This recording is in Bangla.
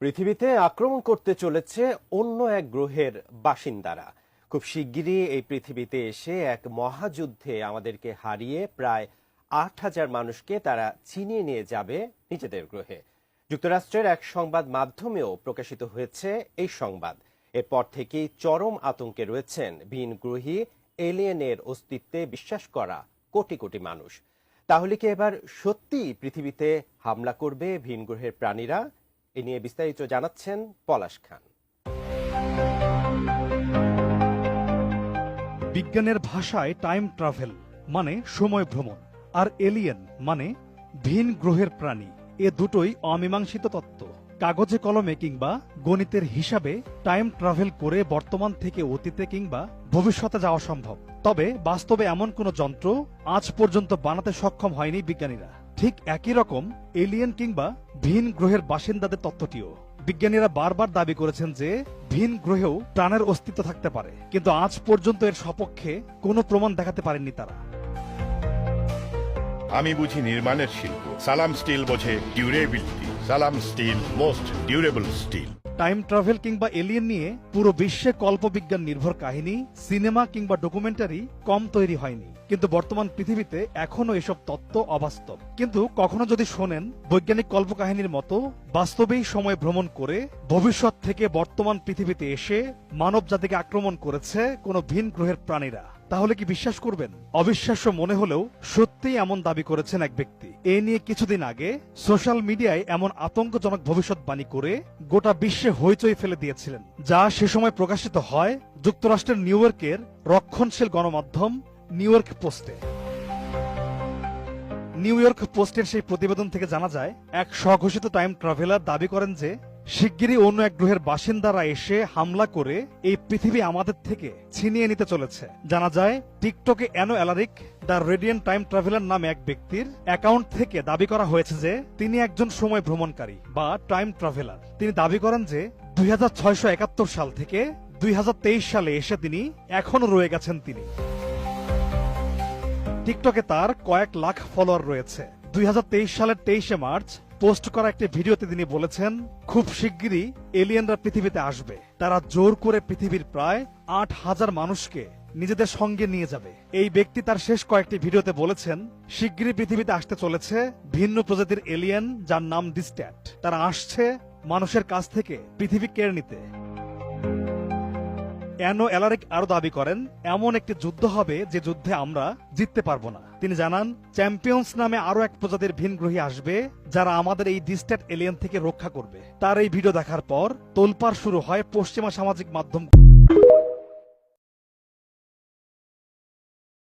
পৃথিবীতে আক্রমণ করতে চলেছে অন্য এক গ্রহের বাসিন্দারা। খুব শিগগিরই এই পৃথিবীতে এসে এক মহাযুদ্ধে আমাদেরকে হারিয়ে প্রায় ৮,০০০ মানুষকে তারা ছিনিয়ে নিয়ে যাবে নিজেদের গ্রহে। যুক্তরাষ্ট্রের এক সংবাদ মাধ্যমেও প্রকাশিত হয়েছে এই সংবাদ। এরপর থেকেই চরম আতঙ্কে রয়েছেন ভিনগ্রহী এলিয়েনের অস্তিত্বে বিশ্বাস করা কোটি কোটি মানুষ। তাহলে কি এবার সত্যি পৃথিবীতে হামলা করবে ভিনগ্রহের প্রাণীরা? এ নিয়ে বিস্তারিত জানাচ্ছেন পলাশ খান। বিজ্ঞানের ভাষায় টাইম ট্রাভেল মানে সময় ভ্রমণ, আর এলিয়েন মানে ভিন গ্রহের প্রাণী। এ দুটোই অমীমাংসিত তত্ত্ব। কাগজে কলমে কিংবা গণিতের হিসাবে টাইম ট্রাভেল করে বর্তমান থেকে অতীতে কিংবা ভবিষ্যতে যাওয়া সম্ভব, তবে বাস্তবে এমন কোনো যন্ত্র আজ পর্যন্ত বানাতে সক্ষম হয়নি বিজ্ঞানীরা। ঠিক একই রকম এলিয়েন কিংবা ভিন গ্রহের বাসিন্দাদের তত্ত্বটিও। বিজ্ঞানীরা বারবার দাবি করেছেন যে ভিন গ্রহেও প্রাণের অস্তিত্ব থাকতে পারে, কিন্তু আজ পর্যন্ত এর সপক্ষে কোনো প্রমাণ দেখাতে পারেননি তারা। আমি বুঝি নির্মাণের শিল্প, সালাম স্টিল বোঝে durability. Salam steel, most durable steel. Time travel কিংবা এলিয়েন নিয়ে পুরো বিশ্বে কল্পবিজ্ঞান নির্ভর কাহিনী, সিনেমা কিংবা ডকুমেন্টারি কম তৈরি হয়নি, কিন্তু বর্তমান পৃথিবীতে এখনো এসব তত্ত্ব অবাস্তব। কিন্তু কখনো যদি শোনেন বৈজ্ঞানিক কল্পকাহিনীর মতো বাস্তবেই সময় ভ্রমণ করে ভবিষ্যৎ থেকে বর্তমান পৃথিবীতে এসে মানব জাতিকে আক্রমণ করেছে কোনো ভিন গ্রহের প্রাণীরা, তাহলে কি বিশ্বাস করবেন? অবিশ্বাস্য মনে হলেও সত্যিই এমন দাবি করেছেন এক ব্যক্তি। এ নিয়ে কিছুদিন আগে সোশ্যাল মিডিয়ায় এমন আতঙ্কজনক ভবিষ্যৎবাণী করে গোটা বিশ্বে হইচই ফেলে দিয়েছিলেন, যা সে সময় প্রকাশিত হয় যুক্তরাষ্ট্রের নিউ ইয়র্কের রক্ষণশীল গণমাধ্যম নিউ ইয়র্ক পোস্টে। নিউ ইয়র্ক পোস্টের সেই প্রতিবেদন থেকে জানা যায়, এক স্বঘোষিত টাইম ট্রাভেলার দাবি করেন যে শিগগিরই অন্য এক গ্রহের বাসিন্দারা এসে হামলা করে এই পৃথিবী আমাদের থেকে ছিনিয়ে নিতে চলেছে। জানা যায়, টিকটকে Eno Alaric the radiant time traveller নামে এক ব্যক্তির অ্যাকাউন্ট থেকে দাবি করা হয়েছে যে তিনি একজন সময় ভ্রমণকারী বা টাইম ট্রাভেলার। তিনি দাবি করেন যে 2671 সাল থেকে 2023 সালে এসে তিনি এখনো রয়ে গেছেন। তিনি টিকটকে তার কয়েক লাখ ফলোয়ার রয়েছে। 2023 সালের 23শে মার্চ পোস্ট করা একটি ভিডিওতে তিনি বলেছেন, খুব শিগগিরই এলিয়েনরা পৃথিবীতে আসবে। তারা জোর করে পৃথিবীর প্রায় 8,000 মানুষকে নিজেদের সঙ্গে নিয়ে যাবে। এই ব্যক্তি তার শেষ কয়েকটি ভিডিওতে বলেছেন, শিগগিরই পৃথিবীতে আসতে চলেছে ভিন্ন প্রজাতির এলিয়েন, যার নাম ডিস্ট্যাট। তারা আসছে মানুষের কাছ থেকে পৃথিবী কেড়ে নিতে। অ্যানো অ্যালারিক আরো দাবি করেন, এমন একটি যুদ্ধ হবে যে যুদ্ধে আমরা জিততে পারবো না। তিনি জানান, চ্যাম্পিয়ন্স নামে আরো এক প্রজাতির ভিনগ্রহী আসবে, যারা আমাদের এই ডিস্ট্যাট এলিয়েন থেকে রক্ষা করবে। তার এই ভিডিও দেখার পর তোলপাড় শুরু হয় পশ্চিমা সামাজিক মাধ্যম।